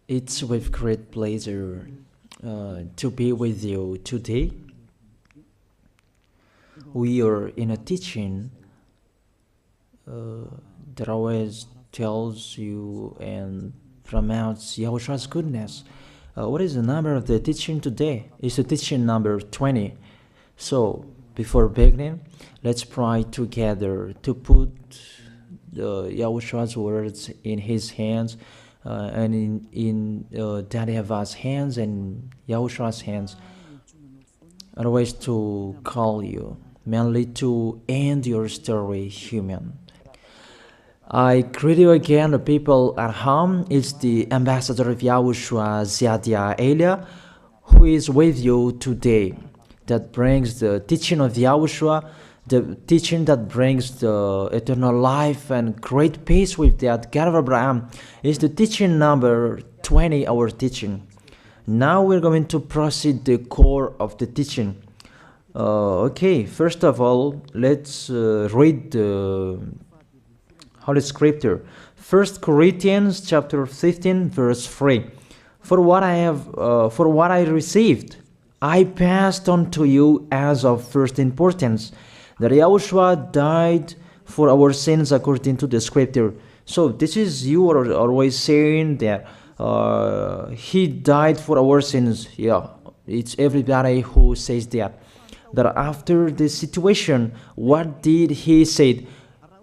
It's with great pleasure to be with you today. We are in a teaching that always tells you and promotes Yahushua's goodness. What is the number of the teaching today? It's the teaching number 20. So, before beginning, let's pray together to put Yahushua's words in his hands and in Daddy YAHVAH's hands and Yahushua's hands. Otherwise, to call you, mainly to end your story human. I greet you again, the people at home. It's the ambassador of Yahushua, Ziadia Elia, who is with you today. That brings the teaching of Yahushua, the teaching that brings the eternal life and great peace with that God of Abraham. Is the teaching number 20, our teaching. Now we're going to proceed the core of the teaching. Okay, first of all, let's read the Holy Scripture. 1 Corinthians chapter 15, verse 3. For what I received, I passed on to you as of first importance, that Yahushua died for our sins according to the Scripture. So this is, you are always saying that he died for our sins. Yeah, it's everybody who says that. That after the situation, what did he say?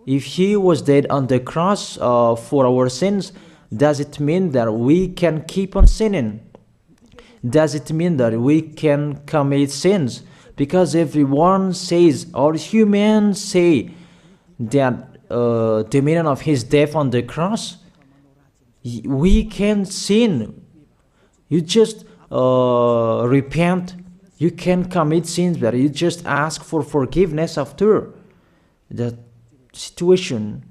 If he was dead on the cross for our sins, does it mean that we can keep on sinning? Does it mean that we can commit sins? Because everyone says, all humans say that the meaning of his death on the cross, we can sin. You just repent. You can commit sins, but you just ask for forgiveness after that situation.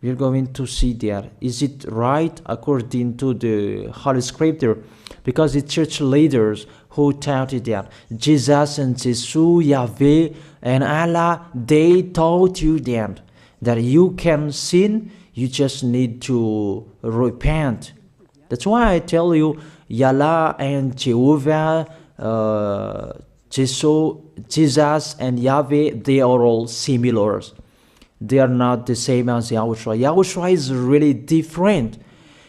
We're going to see there. Is it right according to the Holy Scripture? Because the church leaders who taught it that Jesus and Jesus, Yahweh and Allah, they taught you that you can sin, you just need to repent. That's why I tell you, Yahlah and Jehovah, Jesus and Yahweh, they are all similar. They are not the same as Yahushua. Yahushua is really different.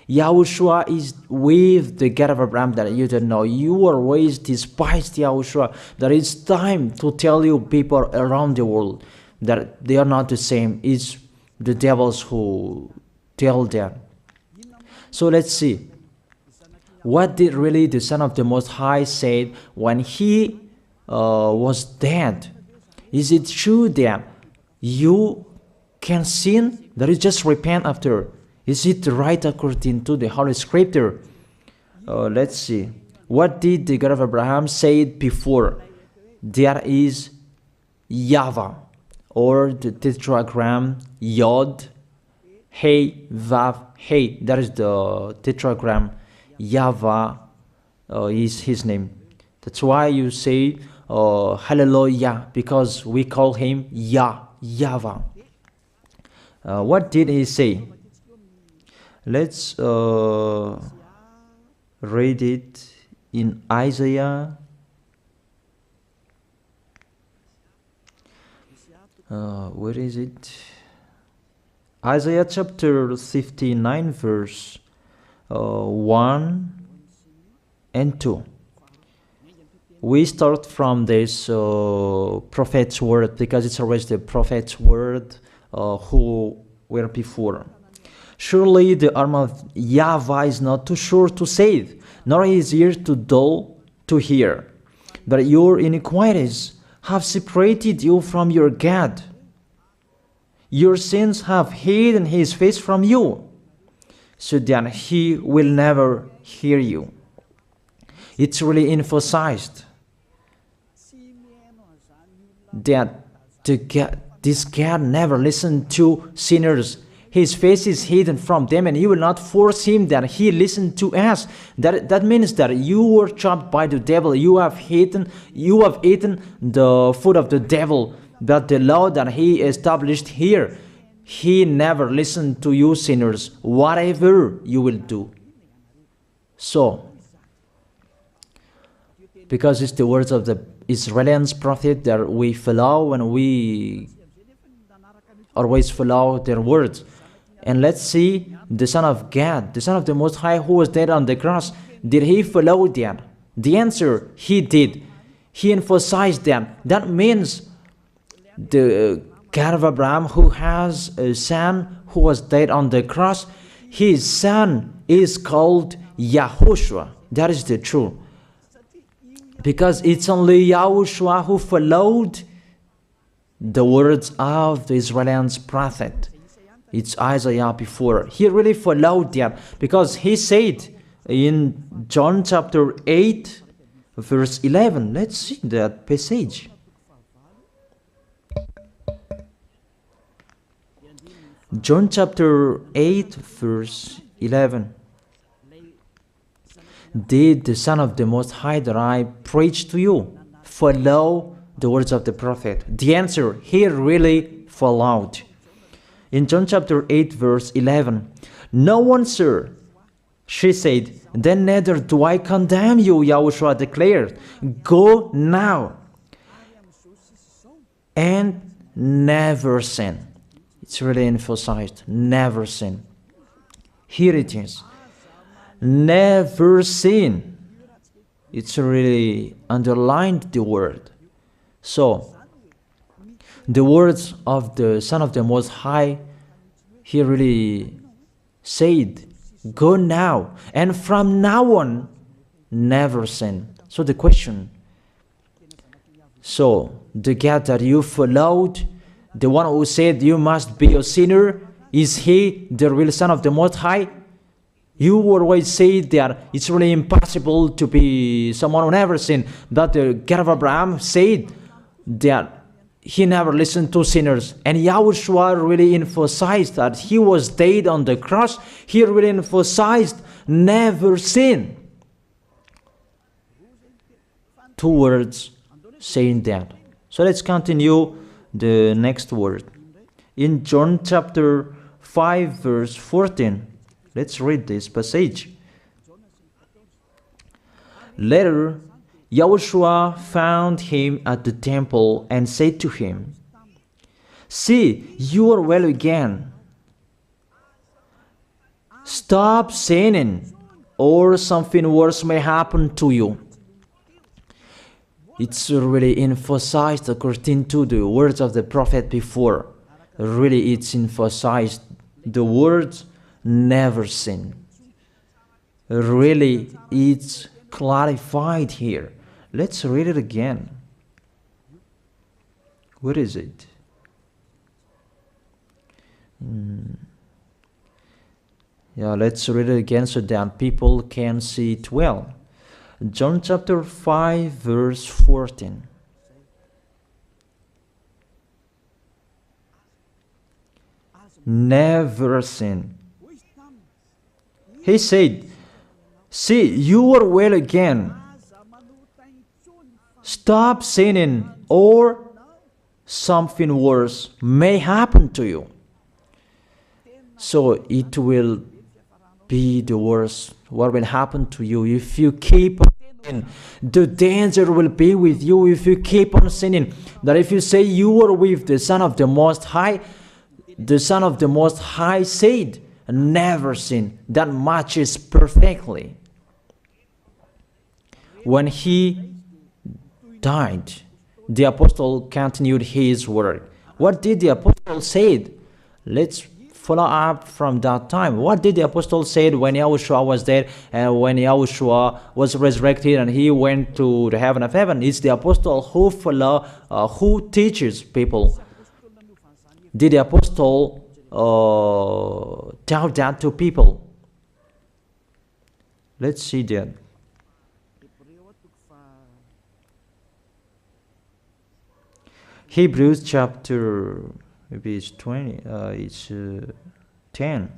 Yahushua is with the God of Abraham that you don't know. You always despised Yahushua. That it's time to tell you people around the world that they are not the same. It's the devils who tell them. So let's see. What did really the Son of the Most High say when he was dead? Is it true that you can sin? That is just repent after. Is it right according to the Holy Scripture? Let's see. What did the God of Abraham say before? There is YAHVAH, or the tetragram Yod, Hey, Vav, Hey. That is the tetragram. YAHVAH is his name. That's why you say Hallelujah, because we call him YAHVAH. What did he say? Let's read it in Isaiah. Where is it? Isaiah chapter 59, verse 1 and 2. We start from this prophet's word, because it's always the prophet's word who were before. Surely the arm of YAHVAH is not too short to save, nor his ear too dull to hear. But your iniquities have separated you from your God. Your sins have hidden his face from you, so that he will never hear you. It's really emphasized that this God never listened to sinners. His face is hidden from them, and you will not force him that he listen to us. That means that you were chopped by the devil. You have eaten the food of the devil. But the law that he established here, he never listened to you sinners, whatever you will do. So, because it's the words of the Israelians prophet that we follow, and we always follow their words. And let's see the Son of God, the Son of the Most High, who was dead on the cross. Did he follow that? The answer, he did. He emphasized that. That means the God of Abraham, who has a son who was dead on the cross, his son is called YAHOSHUAH. That is the truth. Because it's only YAHOSHUAH who followed the words of the Israelians prophet. It's Isaiah before. He really followed that, because he said in John chapter 8, verse 11. Let's see that passage. John chapter 8, verse 11. Did the Son of the Most High that I preach to you follow the words of the prophet? The answer, he really followed. In John chapter 8, verse 11, no one, sir, she said, then neither do I condemn you, YAHOSHUAH declared. Go now and never sin. It's really emphasized, never sin. Here it is. Never sin. It's really underlined the word. So, the words of the Son of the Most High, he really said, go now, and from now on, never sin. So the question, so the God that you followed, the one who said you must be a sinner, is he the real Son of the Most High? You always say that it's really impossible to be someone who never sinned. But the God of Abraham said that he never listened to sinners. And YAHOSHUAH really emphasized that he was dead on the cross. He really emphasized never sin. Two words saying that. So let's continue the next word. In John chapter 5, verse 14. Let's read this passage. Later, YAHOSHUAH found him at the temple and said to him, see, you are well again. Stop sinning, or something worse may happen to you. It's really emphasized according to the words of the prophet before. Really, it's emphasized the words never sin. Really, it's clarified here. Let's read it again. What is it? Yeah, let's read it again so that people can see it well. John chapter 5, verse 14. Never sin. He said, see, you are well again. Stop sinning, or something worse may happen to you. So it will be the worst. What will happen to you if you keep on sinning? The danger will be with you if you keep on sinning. That if you say you are with the Son of the Most High, the Son of the Most High said, never sin. That matches perfectly. When he died, the apostle continued his work. What did the apostle say? Let's follow up from that time. What did the apostle say when YAHOSHUAH was dead and when YAHOSHUAH was resurrected and he went to the heaven of heaven? It's the apostle who teaches people. Did the apostle tell that to people? Let's see that. Hebrews chapter, maybe it's 20, it's 10.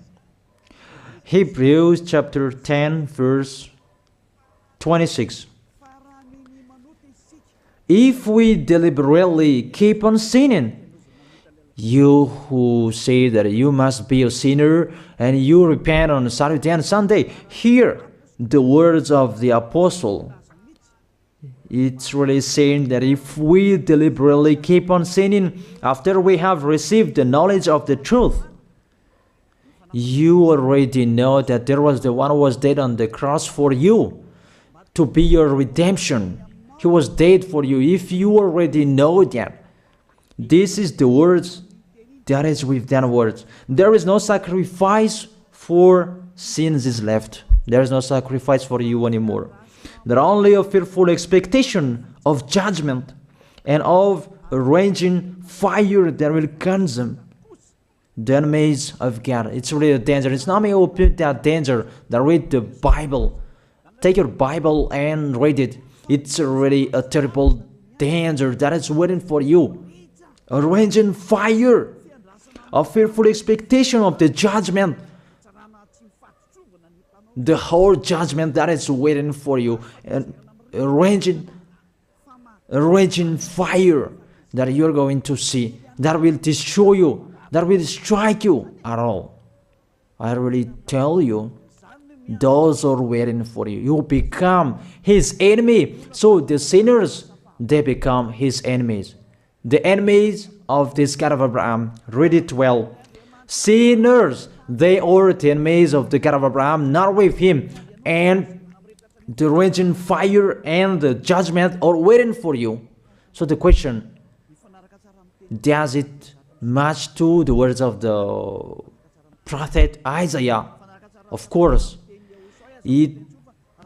Hebrews chapter 10, verse 26. If we deliberately keep on sinning, you who say that you must be a sinner and you repent on Saturday and Sunday, here the words of the apostle. It's really saying that if we deliberately keep on sinning after we have received the knowledge of the truth, you already know that there was the one who was dead on the cross for you to be your redemption. He was dead for you. If you already know that, this is the words that is with that words. There is no sacrifice for sins is left. There is no sacrifice for you anymore. There are only a fearful expectation of judgment and of a raging fire that will consume the enemies of God. It's really a danger. It's not me who put that danger that read the Bible. Take your Bible and read it. It's really a terrible danger that is waiting for you. A raging fire, a fearful expectation of the judgment. The whole judgment that is waiting for you. And a raging fire that you're going to see. That will destroy you. That will strike you at all. I really tell you, those are waiting for you. You become his enemy. So the sinners, they become his enemies. The enemies of this God of Abraham. Read it well. Sinners, they are the enemies of the God of Abraham, not with him. And the raging fire and the judgment are waiting for you. So the question, does it match to the words of the prophet Isaiah? Of course, it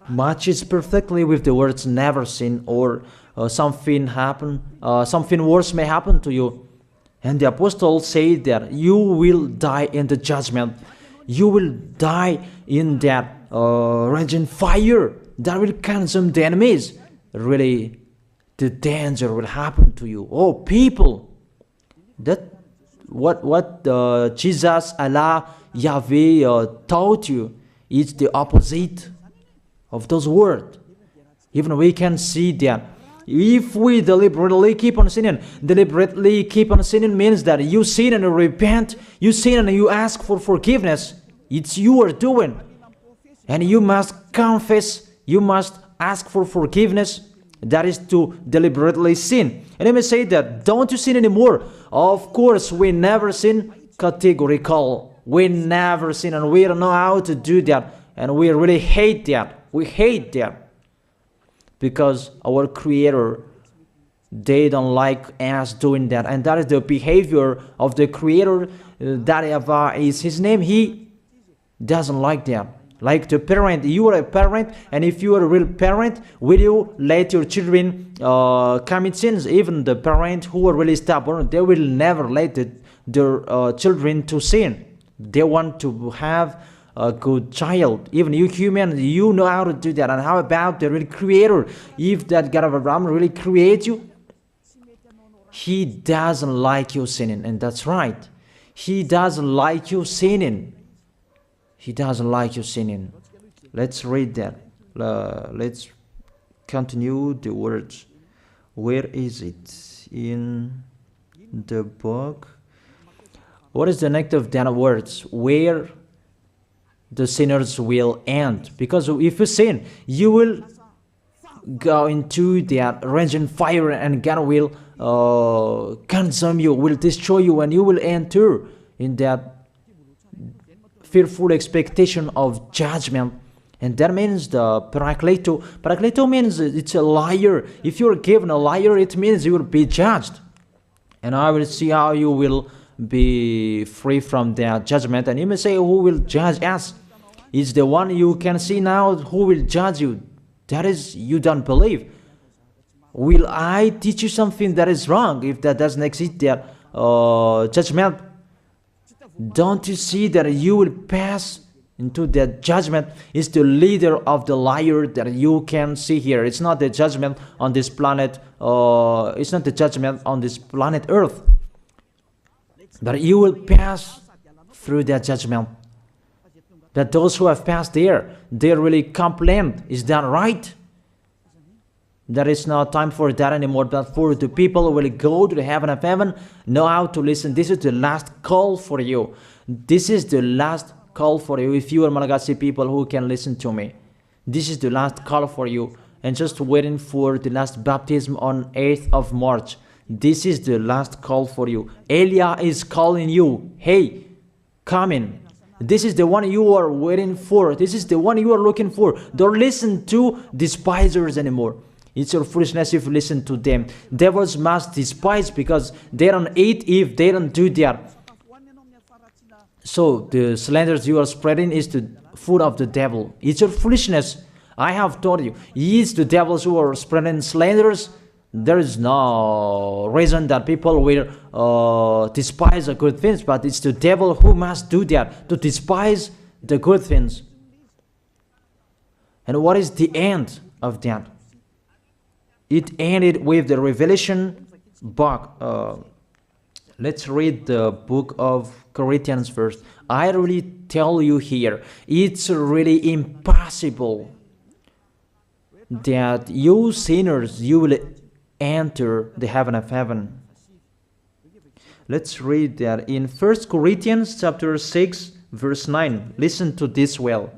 matches perfectly with the words never sin, or something worse may happen to you. And the apostle said that you will die in the judgment. You will die in that raging fire that will consume the enemies. Really, the danger will happen to you. Oh, people, that what Jesus, Allah, Yahweh taught you is the opposite of those words. Even we can see that if we deliberately keep on sinning means that you sin and you repent, you sin and you ask for forgiveness. It's you are doing. And you must confess, you must ask for forgiveness. That is to deliberately sin. And let me say that, don't you sin anymore? Of course, we never sin categorical. We never sin, and we don't know how to do that. And we really hate that. We hate that. Because our Creator, they don't like us doing that. And that is the behavior of the Creator. That YAHVAH is his name. He doesn't like that. Like the parent, you are a parent, and if you are a real parent, will you let your children commit sins? Even the parent who are really stubborn, they will never let their children to sin. They want to have a good child. Even you human, you know how to do that. And how about the real Creator? If that God of Abraham really creates you, he doesn't like you sinning. And that's right. He doesn't like you sinning. He doesn't like you sinning. Let's read that. Let's continue the words. Where is it? In the book. What is the next of that words? Where the sinners will end. Because if you sin, you will go into that raging fire, and God will consume you, will destroy you, and you will enter in that fearful expectation of judgment. And that means the parakleto. Parakleto means it's a liar. If you're given a liar, it means you will be judged. And I will see how you will be free from that judgment. And you may say, who will judge us? It's the one you can see now who will judge you. That is, you don't believe. Will I teach you something that is wrong if that doesn't exist, that judgment? Don't you see that you will pass into that judgment? Is the leader of the liar that you can see here. It's not the judgment on this planet. It's not the judgment on this planet Earth. But you will pass through that judgment. That those who have passed there, they really complain. Is that right? There is no time for that anymore, but for the people who will go to the heaven of heaven, know how to listen. This is the last call for you. This is the last call for you. If you are Malagasy people who can listen to me, This is the last call for you. And just waiting for the last baptism on 8th of March. This is the last call for you. Elia is calling you. Hey, come in. This is the one you are waiting for. This is the one you are looking for. Don't listen to despisers anymore. It's your foolishness if you listen to them. Devils must despise because they don't eat if they don't do that. So the slanders you are spreading is the food of the devil. It's your foolishness. I have told you. It's the devils who are spreading slanders. There is no reason that people will despise the good things, but it's the devil who must do that, to despise the good things. And what is the end of that? It ended with the Revelation book. Let's read the book of Corinthians first. I really tell you here, it's really impossible that you sinners, you will enter the heaven of heaven. Let's read that in 1 Corinthians chapter 6 verse 9. Listen to this well.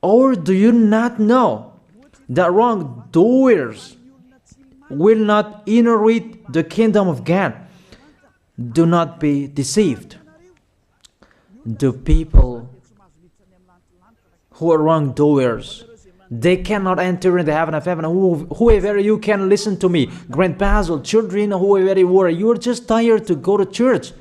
Or do you not know that wrongdoers will not inherit the kingdom of God? Do not be deceived. The people who are wrongdoers, they cannot enter in the heaven of heaven. Whoever you can listen to me, grandpas or children, whoever you are, you are just tired to go to church.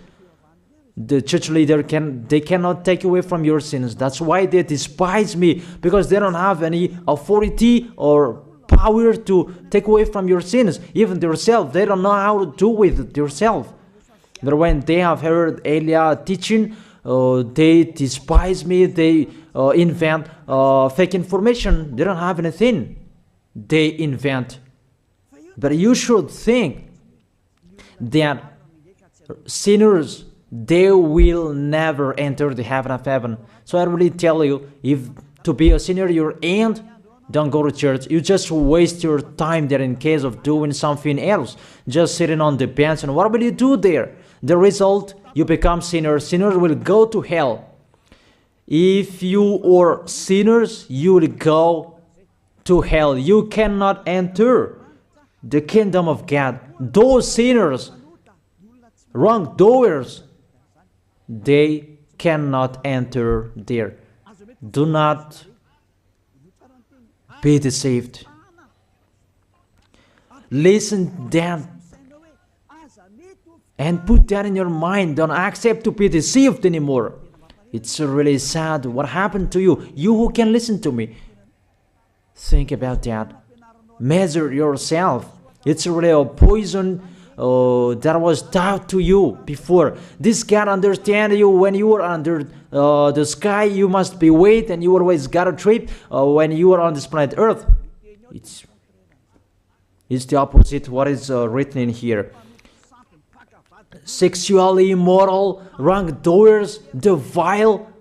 The church leader they cannot take away from your sins. That's why they despise me, because they don't have any authority or power to take away from your sins. Even themselves, they don't know how to do with it themselves. But when they have heard Elia teaching, they despise me. They invent fake information. They don't have anything. They invent. But you should think that sinners, they will never enter the heaven of heaven. So I really tell you, if to be a sinner you're and don't go to church. You just waste your time there in case of doing something else. Just sitting on the bench, and what will you do there? The result, you become sinners. Sinners will go to hell. If you are sinners, you will go to hell. You cannot enter the kingdom of God. Those sinners, wrongdoers, they cannot enter there. Do not be deceived. Listen then and put that in your mind. Don't accept to be deceived anymore. It's really sad what happened to you. You who can listen to me, think about that. Measure yourself. It's really a poison that was taught to you before. This God understand you when you were under the sky. You must be weight, and you always got a trip when you are on this planet Earth. It's the opposite what is written in here. Sexually immoral, wrongdoers, the vile,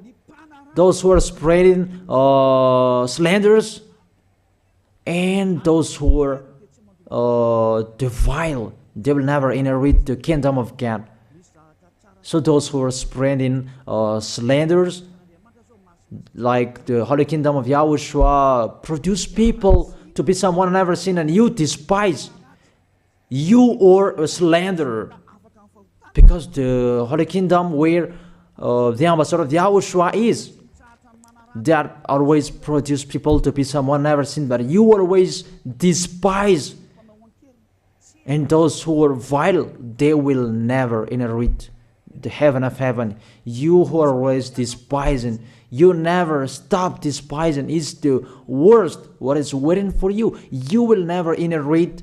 those who are spreading slanders, and those who are the vile, they will never inherit the kingdom of God. So those who are spreading slanders, like the Holy Kingdom of YAHOSHUAH, produce people to be someone never seen, and you despise. You are a slanderer. Because the Holy Kingdom where the ambassador of YAHOSHUAH is, that always produce people to be someone never seen, but you always despise. And those who are vile, they will never inherit the heaven of heaven. You who are always despising, you never stop despising. It's the worst what is waiting for you. You will never inherit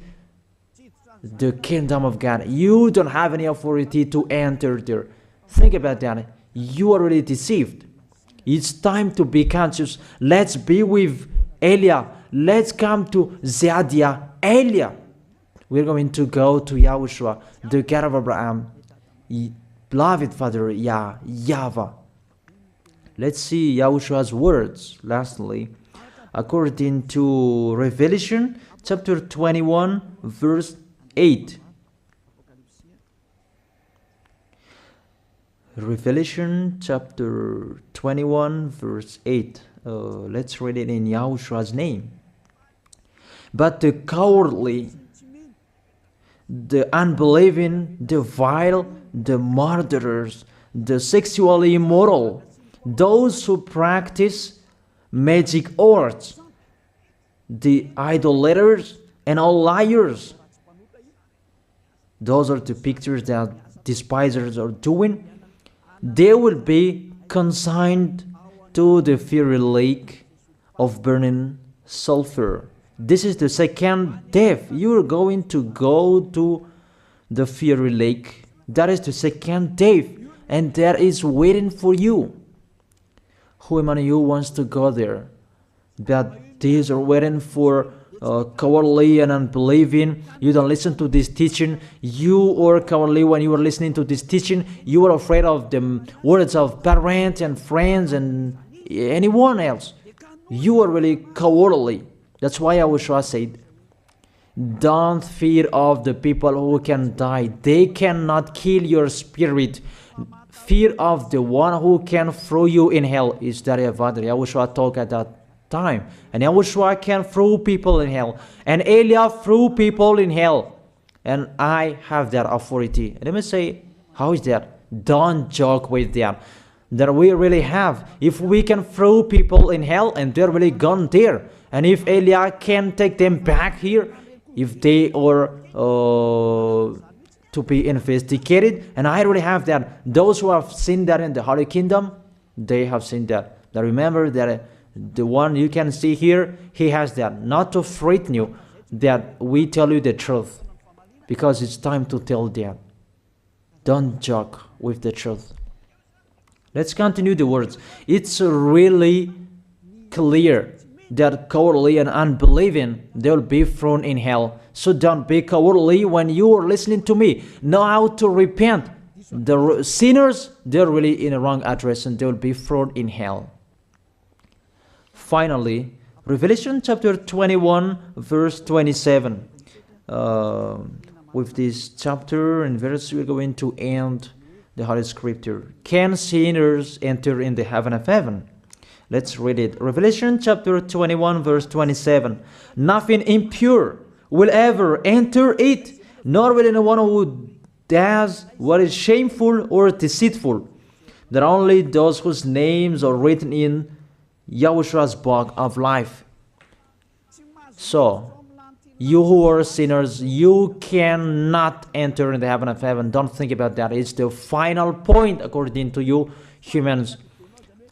the kingdom of God. You don't have any authority to enter there. Think about that. You are already deceived. It's time to be conscious. Let's be with Elia. Let's come to Zadiah. Elia. We're going to go to YAHOSHUAH, the God of Abraham, beloved Father YAHVAH. Let's see YAHOSHUAH's words. Lastly, according to Revelation chapter 21, verse 8. Revelation chapter 21 verse 8. Let's read it in Yahoshua's name. But the cowardly, the unbelieving, the vile, the murderers, the sexually immoral, those who practice magic arts, the idolaters, and all liars. Those are the pictures that despisers are doing. They will be consigned to the fiery lake of burning sulfur. This is the second death. You are going to go to the fiery lake. That is the second death, and that is waiting for you. Who among you wants to go there? But these are waiting for cowardly and unbelieving. You don't listen to this teaching. You are cowardly when you are listening to this teaching. You are afraid of the words of parents and friends and anyone else. You are really cowardly. That's why YAHOSHUAH said, don't fear of the people who can die. They cannot kill your spirit. Fear of the one who can throw you in hell. Is that YAHOSHUAH talked at that time. And YAHOSHUAH can throw people in hell. And Elia threw people in hell. And I have that authority. Let me say, how is that? Don't joke with that. That we really have. If we can throw people in hell and they're really gone there. And if Elia can take them back here, if they are to be investigated, and I really have that. Those who have seen that in the Holy Kingdom, they have seen that. Now remember that the one you can see here, he has that. Not to frighten you, that we tell you the truth. Because it's time to tell that. Don't joke with the truth. Let's continue the words. It's really clear that cowardly and unbelieving, they'll be thrown in hell. So don't be cowardly when you are listening to me. Know how to repent. The sinners, they're really in a wrong address and they'll be thrown in hell. Finally, Revelation chapter 21 verse 27. With this chapter and verse, we're going to end the Holy Scripture. Can sinners enter in the heaven of heaven? Let's read it. Revelation chapter 21 verse 27. Nothing impure will ever enter it, nor will anyone who does what is shameful or deceitful. That only those whose names are written in YAHOSHUAH's book of life. So, you who are sinners, you cannot enter in the heaven of heaven. Don't think about that. It's the final point according to you humans.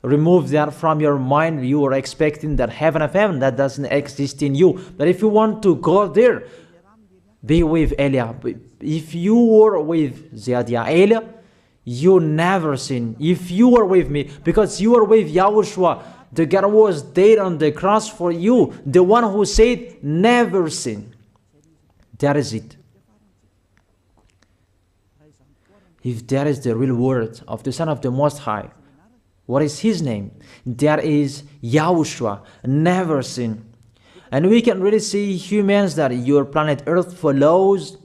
Remove that from your mind. You are expecting that heaven of heaven that doesn't exist in you. But if you want to go there, be with Elia. If you were with Elia, you never sin. If you are with me, because you are with YAHOSHUAH, the God was dead on the cross for you, the one who said never sin. That is it. If that is the real word of the Son of the Most High, what is his name? That is YAHOSHUAH, never sin. And we can really see humans that your planet Earth follows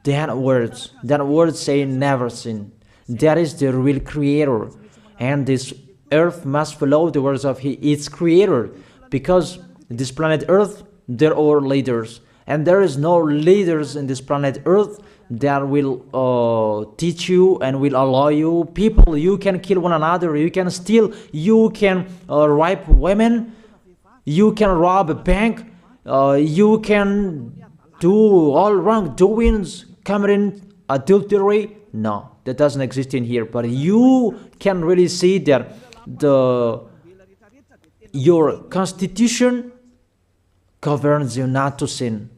that words. That word saying never sin. That is the real creator. And this Earth must follow the words of its creator. Because this planet Earth, there are leaders. And there is no leaders in this planet Earth that will teach you and will allow you. People, you can kill one another, you can steal, you can rape women, you can rob a bank, you can do all wrongdoings, committing adultery. No, that doesn't exist in here. But you can really see that your constitution governs you not to sin.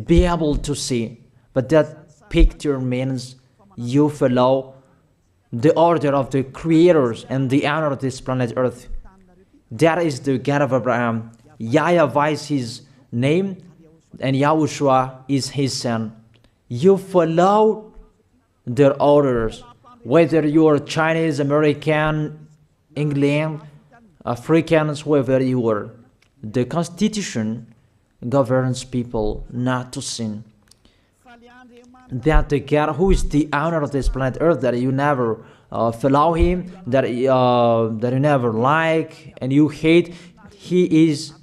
Be able to see. But that picture means you follow the order of the creators and the honor of this planet Earth. That is the God of Abraham. YAHVAH is his name and YAHOSHUAH is his son. You follow their orders. Whether you are Chinese, American, England, Africans, whoever you are. The Constitution governs people not to sin. that the God who is the owner of this planet Earth, that you never follow him, that you never like and you hate, he is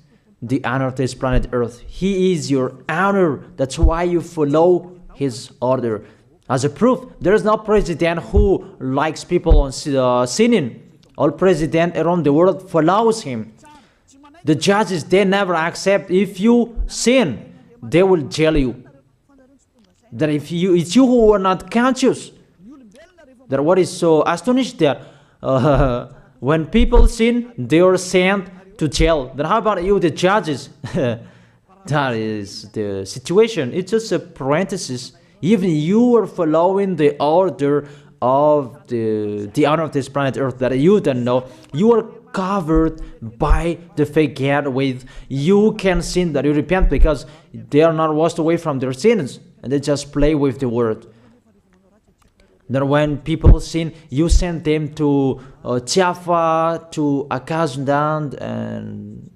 the owner of this planet Earth. He is your owner. That's why you follow his order. As a proof, there is no president who likes people sinning. All president around the world follows him. The judges, they never accept if you sin, they will jail you. That if it's you who are not conscious. That what is so astonished that when people sin, they are sent to jail. Then how about you, the judges? That is the situation. It's just a parenthesis. Even you are following the order of the owner of this planet Earth that you don't know. You are covered by the fake God with you can sin, that you repent, because they are not washed away from their sins and they just play with the word. That when people sin, you send them to YAHVAH, to Akazundand, and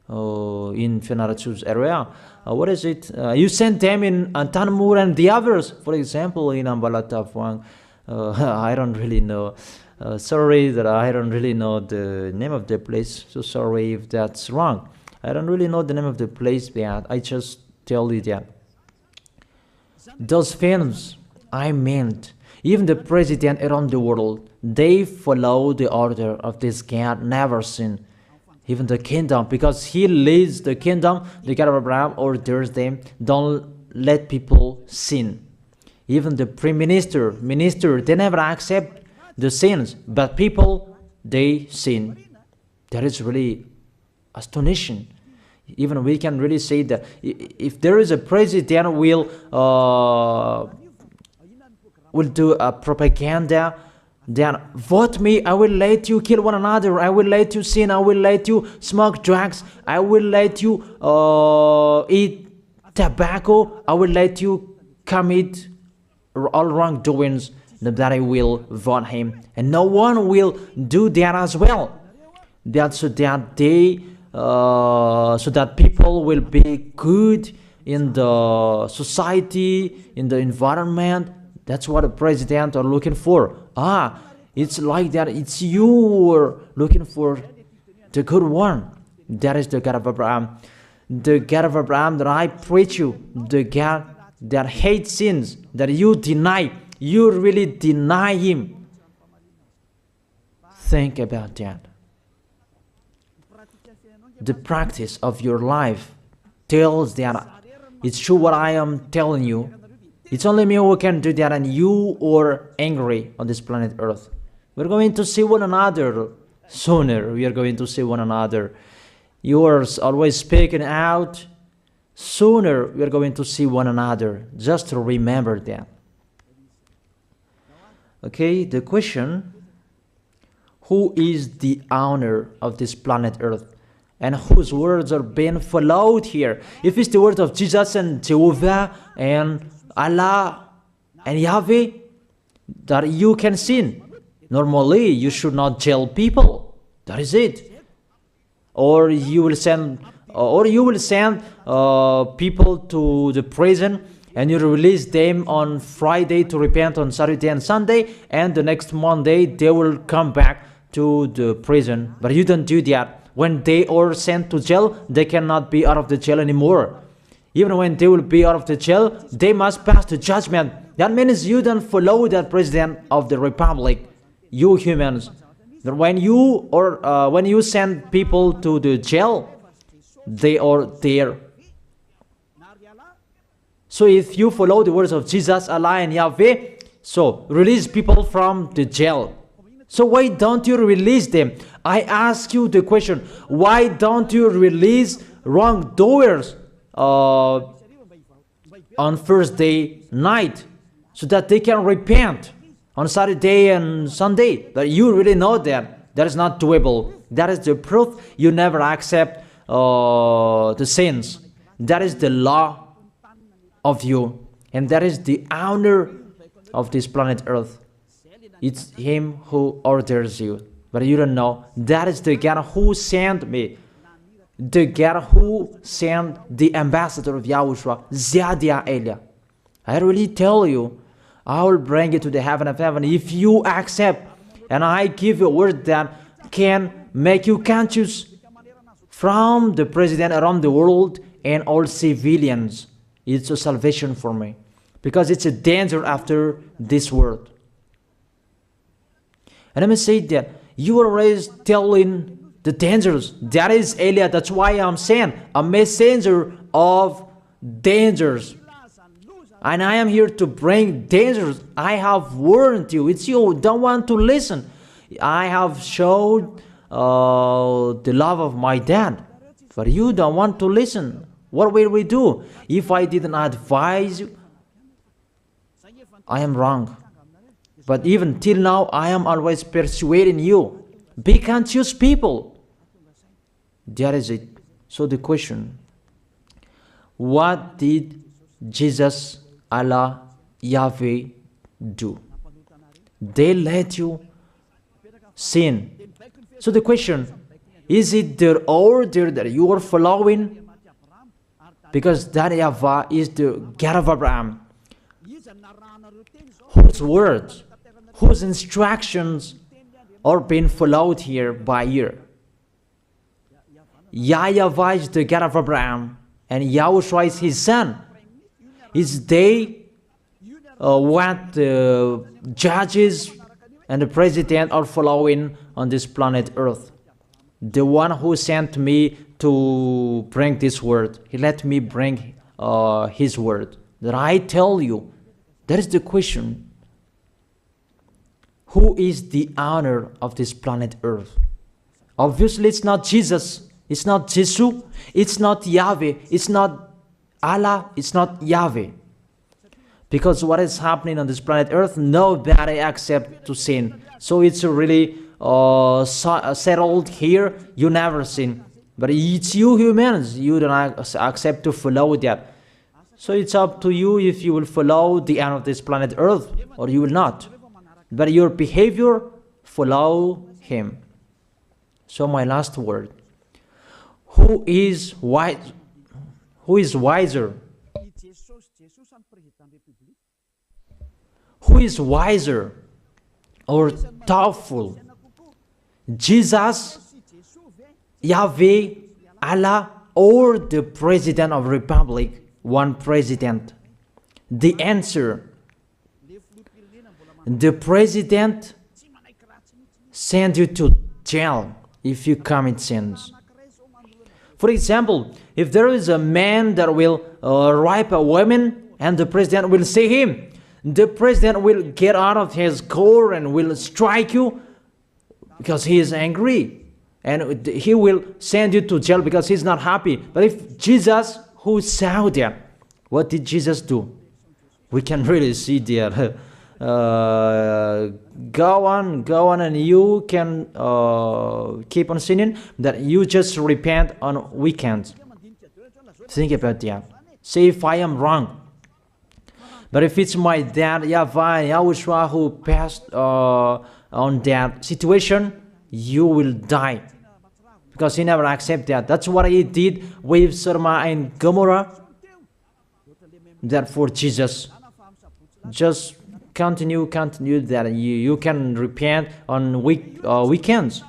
in Fenarachu's area. What is it? You send them in Tanmur and the others. For example, in Ambalatafwang, I don't really know. Sorry that I don't really know the name of the place. So sorry if that's wrong. I don't really know the name of the place, but I just tell you that. Those films, I meant, even the president around the world, they follow the order of this God, never sin. Even the kingdom, because he leads the kingdom, the God of Abraham orders them, don't let people sin. Even the prime minister, they never accept the sins, but people, they sin. That is really astonishing. Even we can really say that if there is a president will do a propaganda, then vote me, I will let you kill one another, I will let you sin, I will let you smoke drugs, I will let you eat tobacco, I will let you commit all wrongdoings, that I will vote him. And no one will do that as well. That's so that they so that people will be good in the society, in the environment. That's what the president are looking for. It's like that. It's you who are looking for the good one. That is the God of Abraham. The God of Abraham that I preach you. The God that hates sins, that you deny. You really deny him. Think about that. The practice of your life tells that it's true what I am telling you. It's only me who can do that, and you are angry on this planet Earth. We're going to see one another sooner. We are going to see one another. You are always speaking out. Sooner we are going to see one another. Just to remember that. Okay, the question, who is the owner of this planet Earth? And whose words are being followed here? If it's the word of Jesus and Jehovah and Allah and Yahweh, that you can sin. Normally, you should not jail people. That is it. Or you will send people to the prison, and you release them on Friday to repent on Saturday and Sunday, and the next Monday they will come back to the prison. But you don't do that. When they are sent to jail, they cannot be out of the jail anymore. Even when they will be out of the jail, they must pass the judgment. That means you don't follow that president of the republic, you humans. That when you send people to the jail, they are there. So if you follow the words of Jesus, Allah and Yahweh, so release people from the jail. So why don't you release them? I ask you the question, why don't you release wrongdoers on Thursday night so that they can repent on Saturday and Sunday? But you really know that that is not doable. That is the proof you never accept the sins. That is the law of you, and that is the owner of this planet Earth. It's him who orders you, but you don't know. That is the God who sent me, the God who sent the ambassador of YAHOSHUAH, Zadia Elia. I really tell you, I will bring you to the heaven of heaven if you accept, and I give you a word that can make you conscious from the president around the world and all civilians. It's a salvation for me, because it's a danger after this world. And I must say that you are always telling the dangers. That is Elia. That's why I'm saying a messenger of dangers. And I am here to bring dangers. I have warned you. It's you who don't want to listen. I have showed the love of my dad, but you don't want to listen. What will we do? If I didn't advise you, I am wrong. But even till now, I am always persuading you. Be conscious people. That is it. So the question, what did Jesus, Allah, Yahweh do? They let you sin. So the question, is it their order that you are following? Because that YAHVAH is the God of Abraham, whose words, whose instructions are being followed here by year. YAHVAH is the God of Abraham, and YAHOSHUAH is his son. Is they what the judges and the president are following on this planet Earth. The one who sent me to bring this word, he let me bring his word. That I tell you, that is the question. Who is the owner of this planet Earth? Obviously, it's not Jesus. It's not Jesus. It's not Yahweh. It's not Allah. It's not Yahweh. Because what is happening on this planet Earth, nobody accepts to sin. So it's really settled here. You never sin. But it's you humans. You don't accept to follow that. So it's up to you if you will follow the end of this planet Earth or you will not. But your behavior, follow him. So my last word. Who is wise? Who is wiser? Who is wiser or thoughtful? Jesus, Yahweh, Allah, or the President of Republic, one president? The answer, the president sends you to jail if you commit sins. For example, if there is a man that will rape a woman and the president will see him, the president will get out of his car and will strike you because he is angry. And he will send you to jail because he's not happy. But if Jesus, who saw that, what did Jesus do? We can really see that. Go on, and you can keep on sinning, that you just repent on weekends. Think about that. Say if I am wrong. But if it's my dad, YAHVAH, YAHOSHUAH, who passed on that situation, you will die. Because he never accepted that. That's what he did with Sodom and Gomorrah. Therefore, Jesus, just continue that you can repent on weekends.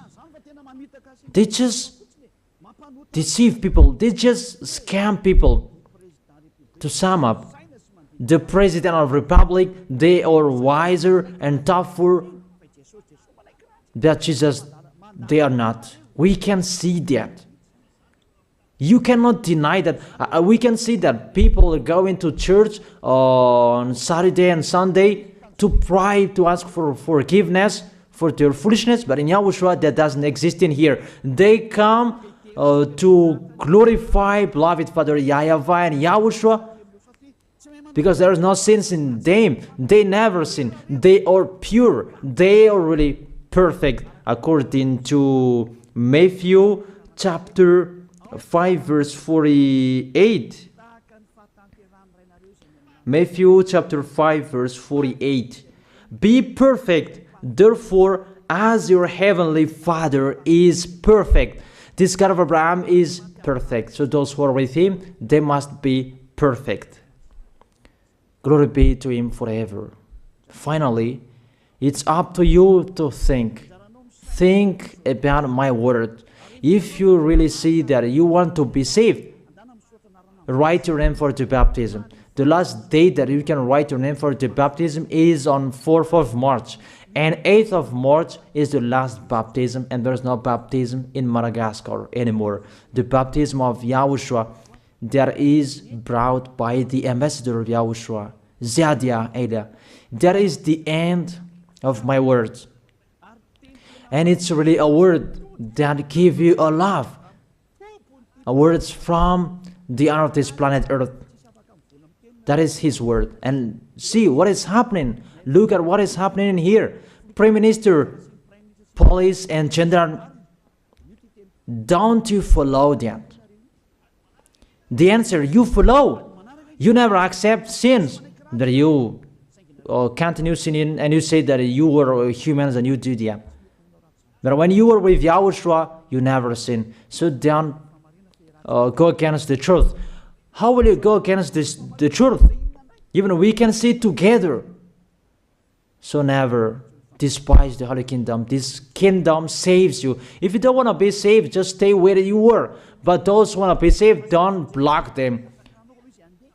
They just deceive people. They just scam people. To sum up, the President of Republic, they are wiser and tougher than Jesus. They are not. We can see that. You cannot deny that. We can see that people are going to church on Saturday and Sunday to pray, to ask for forgiveness for their foolishness. But in YAHOSHUAH, that doesn't exist in here. They come to glorify beloved Father YAHVAH and YAHOSHUAH because there is no sins in them. They never sin. They are pure. They are really perfect according to Matthew chapter 5 verse 48. Matthew chapter 5 verse 48. Be perfect, therefore, as your heavenly Father is perfect. This God of Abraham is perfect. So those who are with him, they must be perfect. Glory be to Him forever. Finally, it's up to you to think. Think about my word. If you really see that you want to be saved, write your name for the baptism. The last date that you can write your name for the baptism is on 4th of March. And 8th of March is the last baptism, and there's no baptism in Madagascar anymore. The baptism of YAHOSHUAH that is brought by the ambassador of YAHOSHUAH, Zadia Ada. That is the end of my words. And it's really a word that gives you a love. A words from the honor of this planet Earth. That is His word. And see what is happening. Look at what is happening in here. Prime Minister, police and gendarme, don't you follow that? The answer, you follow. You never accept sins. That you continue sinning and you say that you were humans and you do that. But when you were with YAHOSHUAH, you never sin. So don't go against the truth. How will you go against the truth? Even we can see together. So never despise the Holy Kingdom. This kingdom saves you. If you don't want to be saved, just stay where you were. But those who want to be saved, don't block them.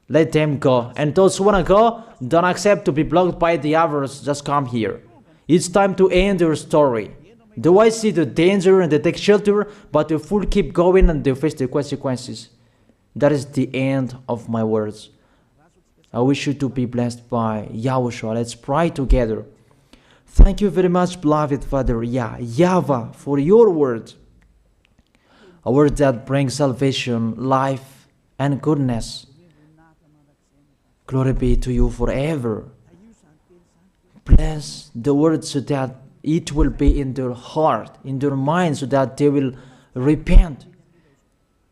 Let them go. And those who want to go, don't accept to be blocked by the others. Just come here. It's time to end your story. Do I see the danger and they take shelter, but the fool keep going and they face the consequences? That is the end of my words. I wish you to be blessed by YAHOSHUAH. Let's pray together. Thank you very much, beloved Father YAHVAH, for your word. A word that brings salvation, life, and goodness. Glory be to you forever. Bless the word so that it will be in their heart, in their mind, so that they will repent.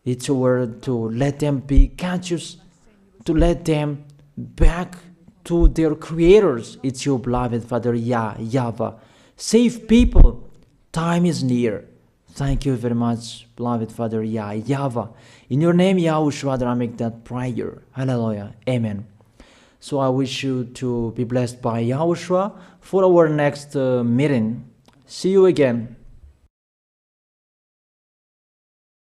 It's a word to let them be conscious, to let them back to their creators. It's your beloved Father YAHVAH. Save people. Time is near. Thank you very much, beloved Father YAHVAH. In your name, YAHOSHUAH, that I make that prayer. Hallelujah. Amen. So I wish you to be blessed by YAHOSHUAH for our next meeting. See you again.